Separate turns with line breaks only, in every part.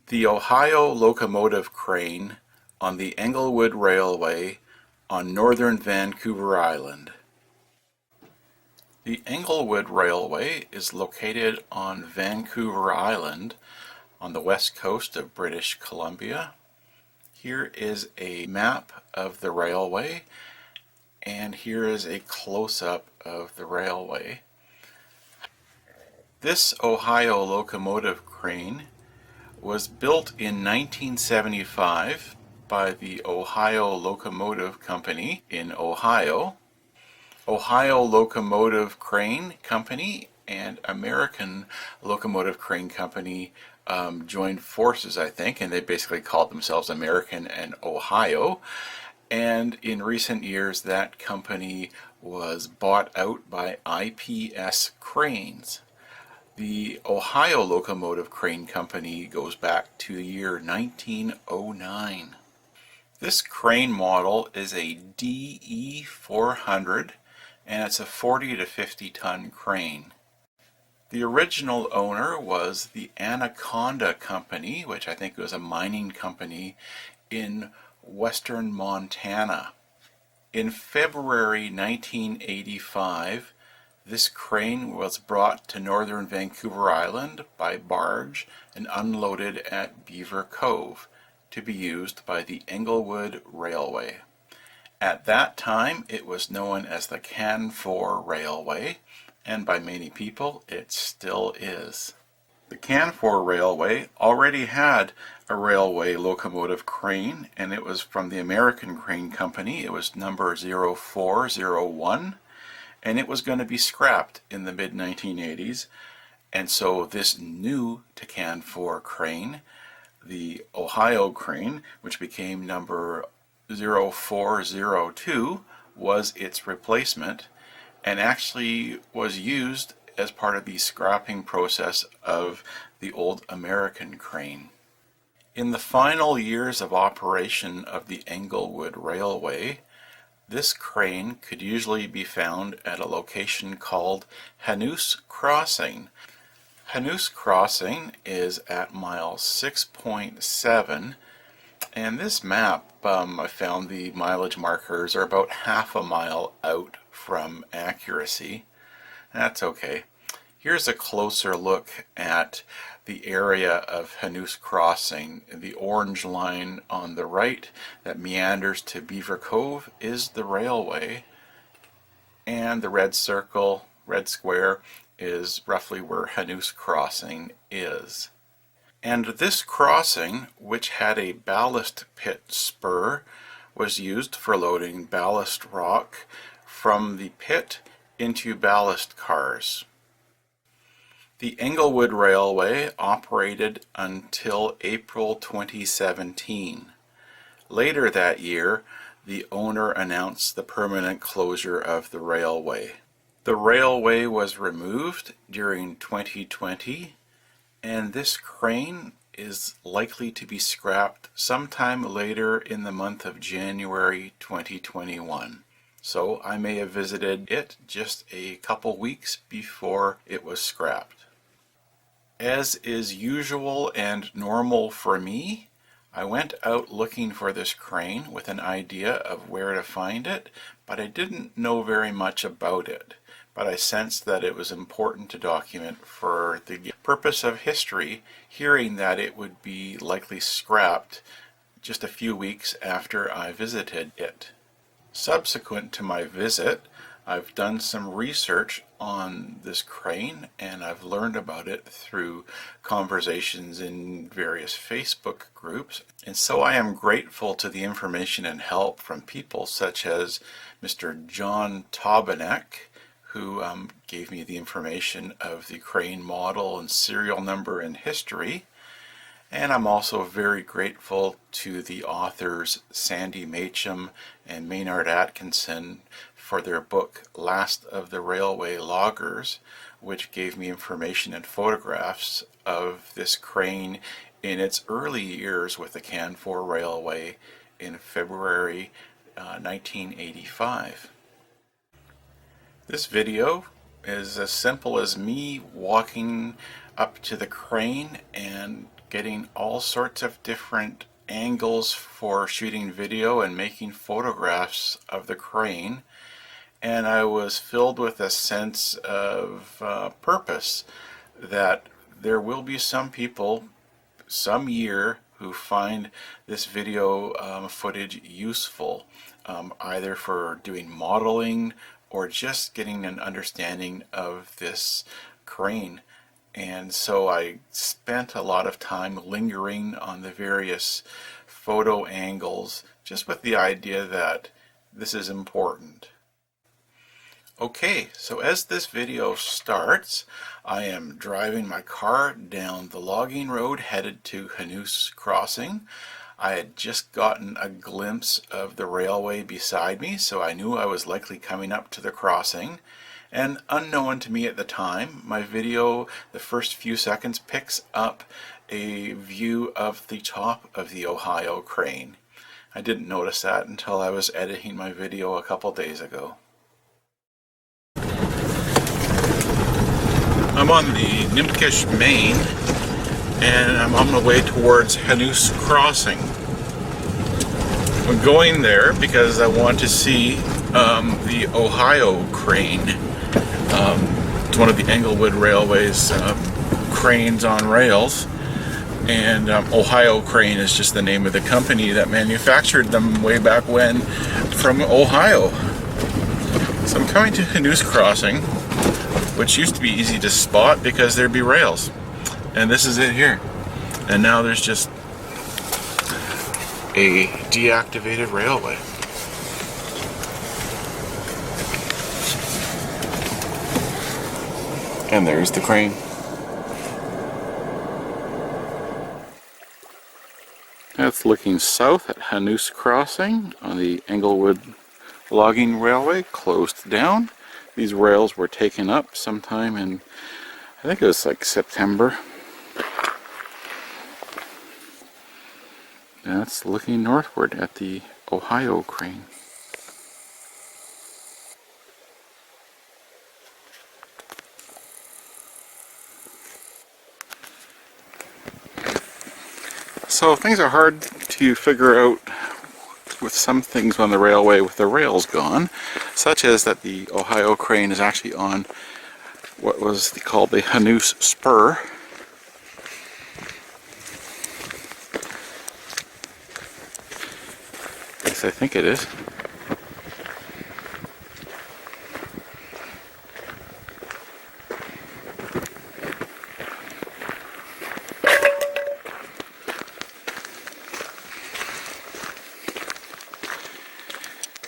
The Ohio Locomotive Crane on the Englewood Railway on northern Vancouver Island. The Englewood Railway is located on Vancouver Island on the west coast of British Columbia. Here is a map of the railway, and here is a close-up of the railway. This Ohio Locomotive Crane was built in 1975 by the Ohio Locomotive Company in Ohio. Ohio Locomotive Crane Company and American Locomotive Crane Company joined forces, I think, and they basically called themselves American and Ohio. And in recent years, that company was bought out by IPS Cranes. The Ohio Locomotive Crane Company goes back to the year 1909. This crane model is a DE 400 and it's a 40 to 50 ton crane. The original owner was the Anaconda Company, which I think was a mining company in western Montana. In February 1985, this crane was brought to northern Vancouver Island by barge and unloaded at Beaver Cove to be used by the Englewood Railway. At that time, it was known as the Canfor Railway, and by many people, it still is. The Canfor Railway already had a railway locomotive crane, and it was from the American Crane Company. It was number 0401. And it was going to be scrapped in the mid-1980s, and so this new to Canfor crane, the Ohio crane, which became number 0402, was its replacement and actually was used as part of the scrapping process of the old American crane. In the final years of operation of the Englewood Railway, this crane could usually be found at a location called Hanuse Crossing. Hanuse Crossing is at mile 6.7, and this map, I found the mileage markers are about half a mile out from accuracy. That's okay. Here's a closer look at the area of Hanuse Crossing. The orange line on the right that meanders to Beaver Cove is the railway, and the red circle, red square, is roughly where Hanuse Crossing is. And this crossing, which had a ballast pit spur, was used for loading ballast rock from the pit into ballast cars. The Englewood Railway operated until April 2017. Later that year, the owner announced the permanent closure of the railway. The railway was removed during 2020, and this crane is likely to be scrapped sometime later in the month of January 2021. So I may have visited it just a couple weeks before it was scrapped. As is usual and normal for me, I went out looking for this crane with an idea of where to find it, but I didn't know very much about it. But I sensed that it was important to document for the purpose of history, hearing that it would be likely scrapped just a few weeks after I visited it. Subsequent to my visit, I've done some research on this crane, and I've learned about it through conversations in various Facebook groups. And so I am grateful to the information and help from people such as Mr. John Tobanek, who gave me the information of the crane model and serial number and history. And I'm also very grateful to the authors Sandy Macham and Maynard Atkinson for their book Last of the Railway Loggers, which gave me information and photographs of this crane in its early years with the Canfor Railway in February 1985. This video is as simple as me walking up to the crane and getting all sorts of different angles for shooting video and making photographs of the crane. And I was filled with a sense of purpose, that there will be some people some year who find this video footage useful, either for doing modeling or just getting an understanding of this crane. And so I spent a lot of time lingering on the various photo angles, just with the idea that this is important. Okay, so as this video starts, I am driving my car down the logging road headed to Hanuse Crossing. I had just gotten a glimpse of the railway beside me, so I knew I was likely coming up to the crossing. And unknown to me at the time, my video, the first few seconds, picks up a view of the top of the Ohio crane. I didn't notice that until I was editing my video a couple days ago. I'm on the Nimkish Main, and I'm on my way towards Hanuse Crossing. I'm going there because I want to see the Ohio crane. It's one of the Englewood Railway's cranes on rails, and Ohio Crane is just the name of the company that manufactured them way back when from Ohio. So I'm coming to Hanuse Crossing, which used to be easy to spot because there'd be rails. And this is it here. And now there's just a deactivated railway. And there's the crane. That's looking south at Hanuse Crossing on the Englewood Logging Railway, closed down. These rails were taken up sometime in, I think it was like September. That's looking northward at the Ohio crane. So things are hard to figure out with some things on the railway with the rails gone, such as that the Ohio crane is actually on what was called the Hanuse Spur. Yes, I think it is.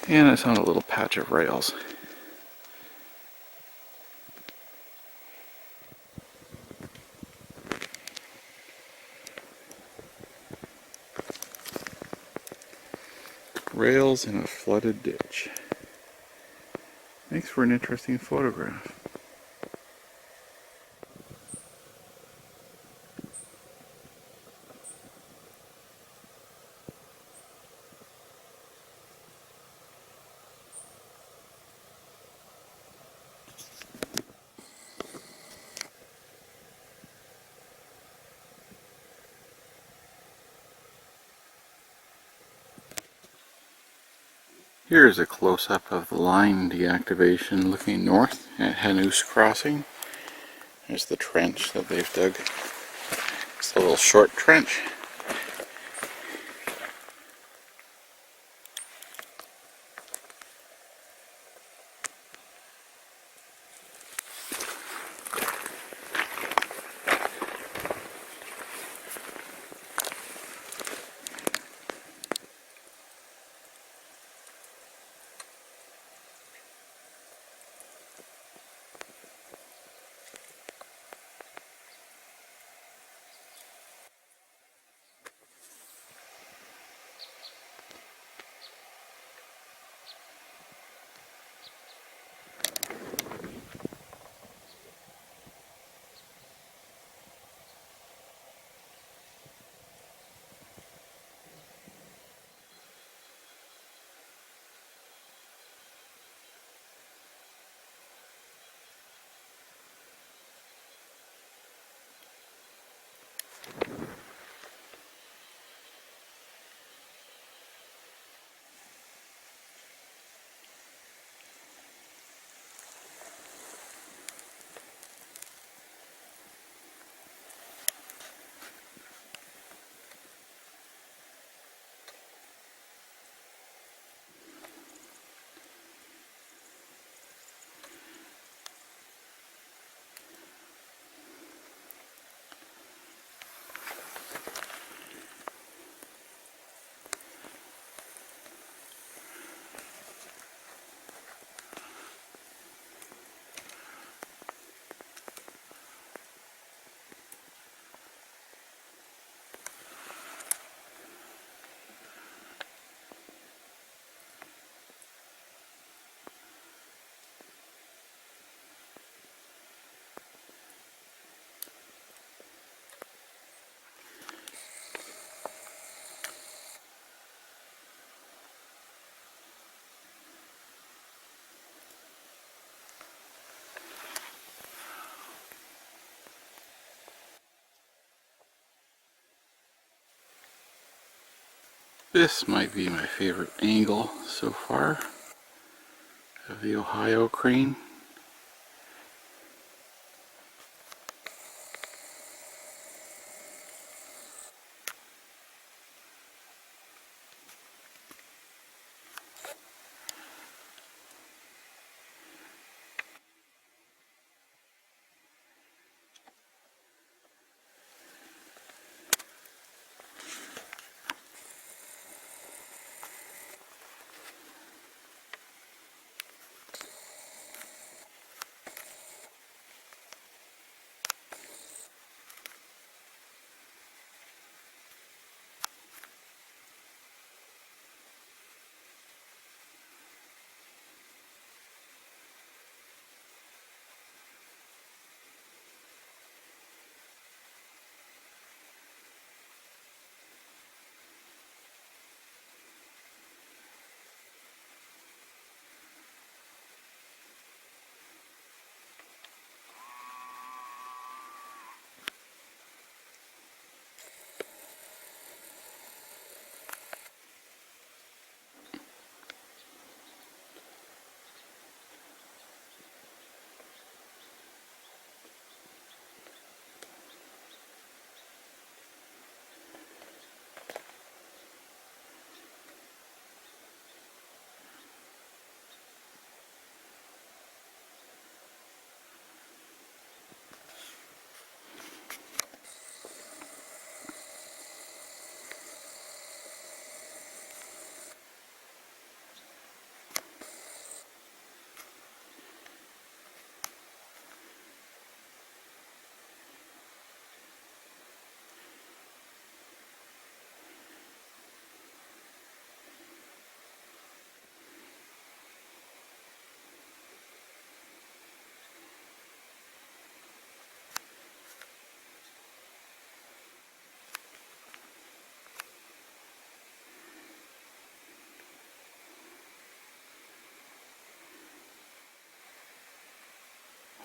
And it's on a little patch of rails. Rails in a flooded ditch. Makes for an interesting photograph. Here's a close-up of the line deactivation looking north at Hanuse Crossing. There's the trench that they've dug. It's a little short trench.
This might be my favorite angle so far of the Ohio crane.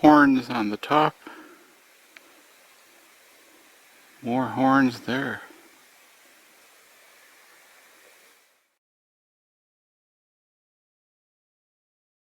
Horns on the top. More horns there.